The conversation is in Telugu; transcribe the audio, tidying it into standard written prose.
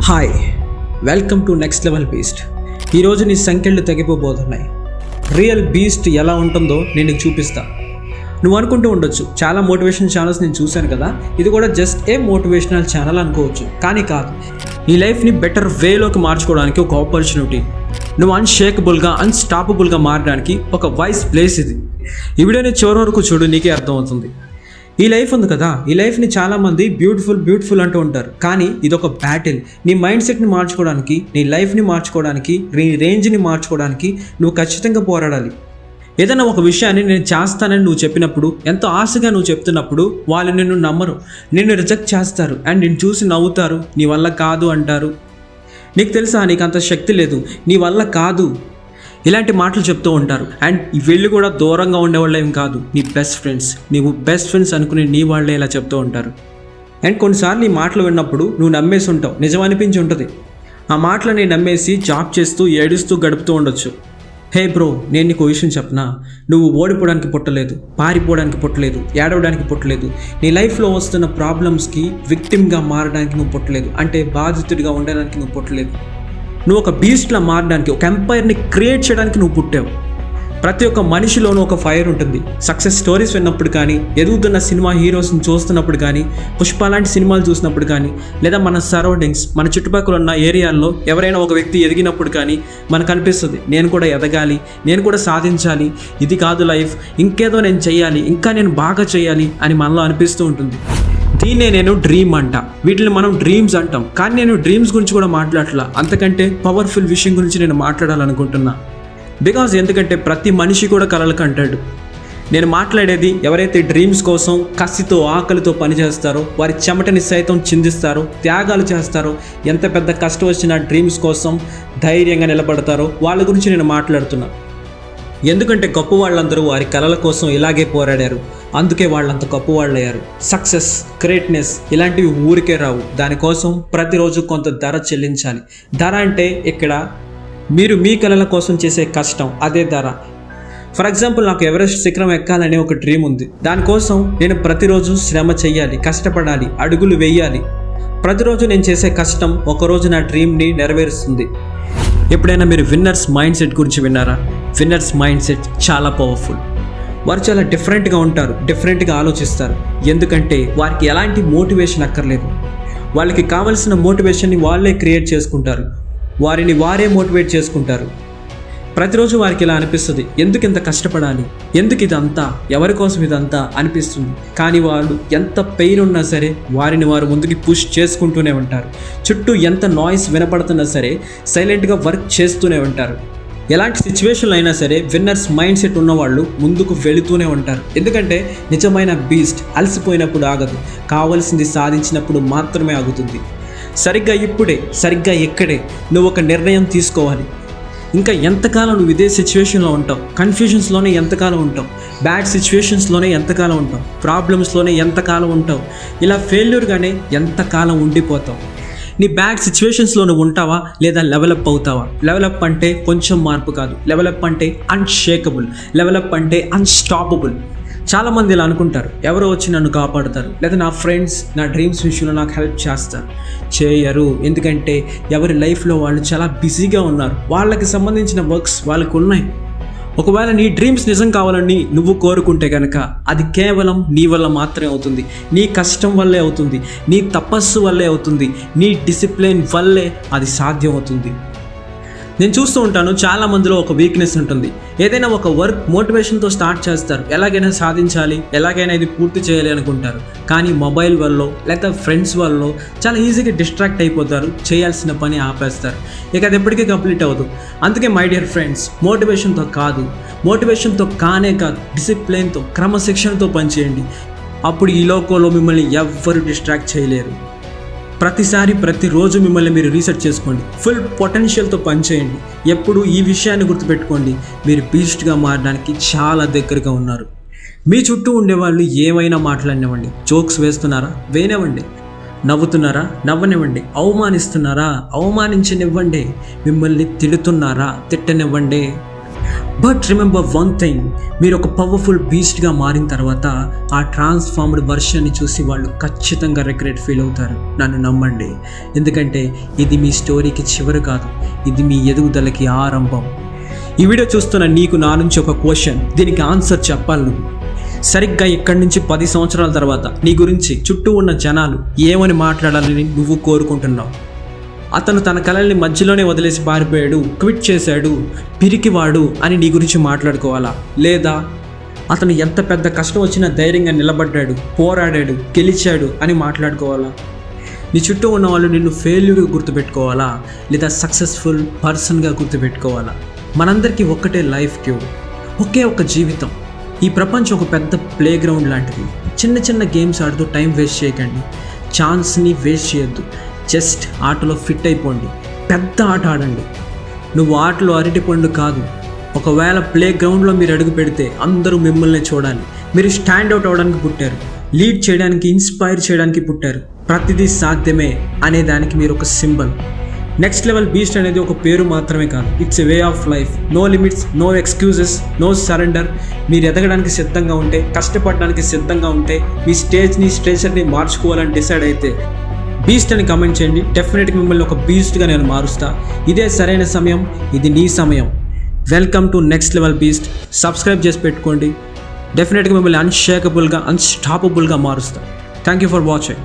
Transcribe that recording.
Hi, welcome to next level beast. ఈరోజు నీ సంఖ్యలు తెగిపోబోతున్నాయి. రియల్ బీస్ట్ ఎలా ఉంటుందో నేను నీకు చూపిస్తా. నువ్వు అనుకుంటూ ఉండొచ్చు, చాలా మోటివేషన్ ఛానల్స్ నేను చూశాను కదా, ఇది కూడా జస్ట్ ఏ మోటివేషనల్ ఛానల్ అనుకోవచ్చు. కానీ కాదు, నీ లైఫ్ని బెటర్ వేలోకి మార్చుకోవడానికి ఒక ఆపర్చునిటీ. నువ్వు అన్షేకబుల్గా అన్స్టాపబుల్గా మారడానికి ఒక వైస్ ప్లేస్ ఇది. ఈ వీడియోని చివరి వరకు చూడు, నీకే అర్థమవుతుంది. ఈ లైఫ్ ఉంది కదా, ఈ లైఫ్ని చాలామంది బ్యూటిఫుల్ అంటూ ఉంటారు. కానీ ఇది ఒక బ్యాటిల్. నీ మైండ్ సెట్ని మార్చుకోవడానికి, నీ లైఫ్ని మార్చుకోవడానికి, నీ రేంజ్ని మార్చుకోవడానికి నువ్వు ఖచ్చితంగా పోరాడాలి. ఏదైనా ఒక విషయాన్ని నేను చేస్తానని నువ్వు చెప్పినప్పుడు, ఎంతో ఆశగా నువ్వు చెప్తున్నప్పుడు వాళ్ళు నిన్ను నమ్మరు, నిన్ను రిజెక్ట్ చేస్తారు అండ్ నిన్ను చూసి నవ్వుతారు. నీ వల్ల కాదు అంటారు. నీకు తెలుసా, నీకు అంత శక్తి లేదు, నీ వల్ల కాదు, ఇలాంటి మాటలు చెప్తూ ఉంటారు. అండ్ వీళ్ళు కూడా దూరంగా ఉండేవాళ్ళు ఏం కాదు, నీ బెస్ట్ ఫ్రెండ్స్. నీవు బెస్ట్ ఫ్రెండ్స్ అనుకుని నీ వాళ్ళే ఇలా చెప్తూ ఉంటారు. అండ్ కొన్నిసార్లు ఈ మాటలు విన్నప్పుడు నువ్వు నమ్మేసి ఉంటావు, నిజం అనిపించి ఉంటుంది. ఆ మాటలని నమ్మేసి జాబ్ చేస్తూ ఏడుస్తూ గడుపుతూ ఉండొచ్చు. హే బ్రో, నేను నీకు విషయం చెప్పనా, నువ్వు ఓడిపోవడానికి పుట్టలేదు, పారిపోవడానికి పుట్టలేదు, ఏడవడానికి పుట్టలేదు. నీ లైఫ్లో వస్తున్న ప్రాబ్లమ్స్కి విక్టిమ్గా మారడానికి నువ్వు పుట్టలేదు, అంటే బాధితుడిగా ఉండడానికి నువ్వు పుట్టలేదు. నువ్వు ఒక బీస్ట్లా మారడానికి, ఒక ఎంపైర్ని క్రియేట్ చేయడానికి నువ్వు పుట్టావు. ప్రతి ఒక్క మనిషిలోనూ ఒక ఫైర్ ఉంటుంది. సక్సెస్ స్టోరీస్ విన్నప్పుడు కానీ, ఎదుగుతున్న సినిమా హీరోస్ని చూస్తున్నప్పుడు కానీ, పుష్ప లాంటి సినిమాలు చూసినప్పుడు కానీ, లేదా మన సరౌండింగ్స్, మన చుట్టుపక్కల ఉన్న ఏరియాల్లో ఎవరైనా ఒక వ్యక్తి ఎదిగినప్పుడు కానీ మనకు అనిపిస్తుంది, నేను కూడా ఎదగాలి, నేను కూడా సాధించాలి, ఇది కాదు లైఫ్, ఇంకేదో నేను చెయ్యాలి, ఇంకా నేను బాగా చేయాలి అని మనలో అనిపిస్తూ ఉంటుంది. దీన్నే నేను డ్రీమ్ అంట. వీటిని మనం డ్రీమ్స్ అంటాం. కానీ నేను డ్రీమ్స్ గురించి కూడా మాట్లాడట్లా, అంతకంటే పవర్ఫుల్ విషయం గురించి నేను మాట్లాడాలనుకుంటున్నా. బికాజ్ ఎందుకంటే ప్రతి మనిషి కూడా కలలు కంటాడు. నేను మాట్లాడేది ఎవరైతే డ్రీమ్స్ కోసం కసితో ఆకలితో పనిచేస్తారో, వారి చెమటని సైతం చిందిస్తారో, త్యాగాలు చేస్తారో, ఎంత పెద్ద కష్టం వచ్చినా డ్రీమ్స్ కోసం ధైర్యంగా నిలబడతారో వాళ్ళ గురించి నేను మాట్లాడుతున్నా. ఎందుకంటే గొప్ప వాళ్ళందరూ వారి కలల కోసం ఇలాగే పోరాడారు, అందుకే వాళ్ళంత గొప్ప వాళ్ళు అయ్యారు. సక్సెస్, గ్రేట్నెస్ ఇలాంటివి ఊరికే రావు. దానికోసం ప్రతిరోజు కొంత ధర చెల్లించాలి. ధర అంటే ఇక్కడ మీరు మీ కలల కోసం చేసే కష్టం, అదే ధర. ఫర్ ఎగ్జాంపుల్, నాకు ఎవరెస్ట్ శిఖరం ఎక్కాలనే ఒక డ్రీమ్ ఉంది. దానికోసం నేను ప్రతిరోజు శ్రమ చెయ్యాలి, కష్టపడాలి, అడుగులు వేయాలి. ప్రతిరోజు నేను చేసే కష్టం ఒకరోజు నా డ్రీమ్ని నెరవేరుస్తుంది. ఎప్పుడైనా మీరు విన్నర్స్ మైండ్ సెట్ గురించి విన్నారా? విన్నర్స్ మైండ్ సెట్ చాలా పవర్ఫుల్. వారు చాలా డిఫరెంట్గా ఉంటారు, డిఫరెంట్గా ఆలోచిస్తారు. ఎందుకంటే వారికి ఎలాంటి మోటివేషన్ అక్కర్లేదు. వాళ్ళకి కావలసిన మోటివేషన్ని వాళ్ళే క్రియేట్ చేసుకుంటారు, వారిని వారే మోటివేట్ చేసుకుంటారు. ప్రతిరోజు వారికి ఇలా అనిపిస్తుంది, ఎందుకు ఇంత కష్టపడాలి, ఎందుకు ఇదంతా, ఎవరి కోసం ఇదంతా అనిపిస్తుంది. కానీ వాళ్ళు ఎంత పెయిన్ ఉన్నా సరే వారిని వారు ముందుకి పుష్ చేసుకుంటూనే ఉంటారు. చుట్టూ ఎంత నాయిస్ వినపడుతున్నా సరే సైలెంట్గా వర్క్ చేస్తూనే ఉంటారు. ఎలాంటి సిచ్యువేషన్లో అయినా సరే విన్నర్స్ మైండ్ సెట్ ఉన్నవాళ్ళు ముందుకు వెళుతూనే ఉంటారు. ఎందుకంటే నిజమైన బీస్ట్ అలసిపోయినప్పుడు ఆగదు, కావలసింది సాధించినప్పుడు మాత్రమే ఆగుతుంది. సరిగ్గా ఇప్పుడే, సరిగ్గా ఎక్కడే నువ్వు ఒక నిర్ణయం తీసుకోవాలి. ఇంకా ఎంతకాలం నువ్వు ఇదే సిచ్యువేషన్లో ఉంటావు, కన్ఫ్యూజన్స్లోనే ఎంతకాలం ఉంటావు, బ్యాడ్ సిచ్యువేషన్స్లోనే ఎంతకాలం ఉంటావు, ప్రాబ్లమ్స్లోనే ఎంతకాలం ఉంటావు, ఇలా ఫెయిల్యూర్గానే ఎంతకాలం ఉండిపోతావు. నీ బ్యాడ్ సిచ్యువేషన్స్లో నువ్వు ఉంటావా లేదా లెవెలప్ అవుతావా? లెవెలప్ అంటే కొంచెం మార్పు కాదు, లెవెలప్ అంటే అన్షేకబుల్, లెవెలప్ అంటే అన్స్టాపబుల్. చాలామంది ఇలా అనుకుంటారు, ఎవరో వచ్చి నన్ను కాపాడుతారు, లేదా నా ఫ్రెండ్స్ నా డ్రీమ్స్ విషయంలో నాకు హెల్ప్ చేస్తారు. చేయరు. ఎందుకంటే ఎవరి లైఫ్లో వాళ్ళు చాలా బిజీగా ఉన్నారు, వాళ్ళకి సంబంధించిన వర్క్స్ వాళ్ళకు ఉన్నాయి. ఒకవేళ నీ డ్రీమ్స్ నిజం కావాలని నువ్వు కోరుకుంటే కనుక అది కేవలం నీ వల్ల మాత్రమే అవుతుంది, నీ కష్టం వల్లే అవుతుంది, నీ తపస్సు వల్లే అవుతుంది, నీ డిసిప్లిన్ వల్లే అది సాధ్యం అవుతుంది. నేను చూస్తూ ఉంటాను, చాలా మందిలో ఒక వీక్నెస్ ఉంటుంది. ఏదైనా ఒక వర్క్ మోటివేషన్తో స్టార్ట్ చేస్తారు, ఎలాగైనా సాధించాలి, ఎలాగైనా ఇది పూర్తి చేయాలి అనుకుంటారు. కానీ మొబైల్ వల్ల లేదా ఫ్రెండ్స్ వల్ల చాలా ఈజీగా డిస్ట్రాక్ట్ అయిపోతారు, చేయాల్సిన పని ఆపేస్తారు. ఇక అది ఎప్పటికీ కంప్లీట్ అవ్వదు. అందుకే మై డియర్ ఫ్రెండ్స్, మోటివేషన్తో కాదు, మోటివేషన్తో కానే కాదు, డిసిప్లిన్తో, క్రమశిక్షణతో పనిచేయండి. అప్పుడు ఈ లోకంలో మిమ్మల్ని ఎవ్వరు డిస్ట్రాక్ట్ చేయలేరు. ప్రతిరోజు మిమ్మల్ని మీరు రీసెర్చ్ చేసుకోండి, ఫుల్ పొటెన్షియల్తో పనిచేయండి. ఎప్పుడు ఈ విషయాన్ని గుర్తుపెట్టుకోండి, మీరు బీస్ట్గా మారడానికి చాలా దగ్గరగా ఉన్నారు. మీ చుట్టూ ఉండేవాళ్ళు ఏమైనా మాట్లాడినివ్వండి, జోక్స్ వేస్తున్నారా వేయనివ్వండి, నవ్వుతున్నారా నవ్వనివ్వండి, అవమానిస్తున్నారా అవమానించనివ్వండి, మిమ్మల్ని తిడుతున్నారా తిట్టనివ్వండి. బట్ రిమెంబర్ వన్ థింగ్, మీరు ఒక పవర్ఫుల్ బీస్ట్గా మారిన తర్వాత ఆ ట్రాన్స్ఫార్మ్డ్ వర్షన్ని చూసి వాళ్ళు ఖచ్చితంగా రిగ్రెట్ ఫీల్ అవుతారు. నన్ను నమ్మండి, ఎందుకంటే ఇది మీ స్టోరీకి చివరి కాదు, ఇది మీ ఎదుగుదలకి ఆరంభం. ఈ వీడియో చూస్తున్న నీకు నా నుంచి ఒక క్వశ్చన్, దీనికి ఆన్సర్ చెప్పాలి నువ్వు. సరిగ్గా ఇక్కడి నుంచి 10 సంవత్సరాల తర్వాత నీ గురించి చుట్టూ ఉన్న జనాలు ఏమని మాట్లాడాలని నువ్వు కోరుకుంటున్నావు? అతను తన కళల్ని మధ్యలోనే వదిలేసి పారిపోయాడు, క్విట్ చేశాడు, పిరికివాడు అని నీ గురించి మాట్లాడుకోవాలా? లేదా అతను ఎంత పెద్ద కష్టం వచ్చినా ధైర్యంగా నిలబడ్డాడు, పోరాడాడు, గెలిచాడు అని మాట్లాడుకోవాలా? నీ చుట్టూ ఉన్న వాళ్ళు నిన్ను ఫెయిల్యూర్గా గుర్తుపెట్టుకోవాలా, లేదా సక్సెస్ఫుల్ పర్సన్గా గుర్తుపెట్టుకోవాలా? మనందరికీ ఒక్కటే లైఫ్ క్యూ, ఒకే ఒక జీవితం. ఈ ప్రపంచం ఒక పెద్ద ప్లే గ్రౌండ్ లాంటిది. చిన్న చిన్న గేమ్స్ ఆడుతూ టైం వేస్ట్ చేయకండి, ఛాన్స్ని వేస్ట్ చేయొద్దు. జస్ట్ ఆటలో ఫిట్ అయిపోండి, పెద్ద ఆట ఆడండి. నువ్వు ఆటలో అరటిపండు కాదు. ఒకవేళ ప్లే గ్రౌండ్లో మీరు అడుగు పెడితే అందరూ మిమ్మల్ని చూడాలి. మీరు స్టాండ్ అవుట్ అవ్వడానికి పుట్టారు, లీడ్ చేయడానికి, ఇన్స్పైర్ చేయడానికి పుట్టారు. ప్రతిదీ సాధ్యమే అనే దానికి మీరు ఒక సింబల్. నెక్స్ట్ లెవెల్ బీస్ట్ అనేది ఒక పేరు మాత్రమే కాదు, it's a way of life. No limits, no excuses, no surrender. మీరు ఎదగడానికి సిద్ధంగా ఉంటే, కష్టపడడానికి సిద్ధంగా ఉంటే, మీ స్టేజ్ని, స్ట్రెచర్ని మార్చుకోవాలని డిసైడ్ అయితే బీస్ట్ అని కమెంట్ చేయండి. డెఫినెట్గా మిమ్మల్ని ఒక బీస్ట్గా నేను మారుస్తా. ఇదే సరైన సమయం, ఇది నీ సమయం. Welcome to next level beast. Subscribe చేసి పెట్టుకోండి. డెఫినెట్గా మిమ్మల్ని అన్షేకబుల్గా, అన్స్టాపబుల్గా మారుస్తా. Thank you for watching.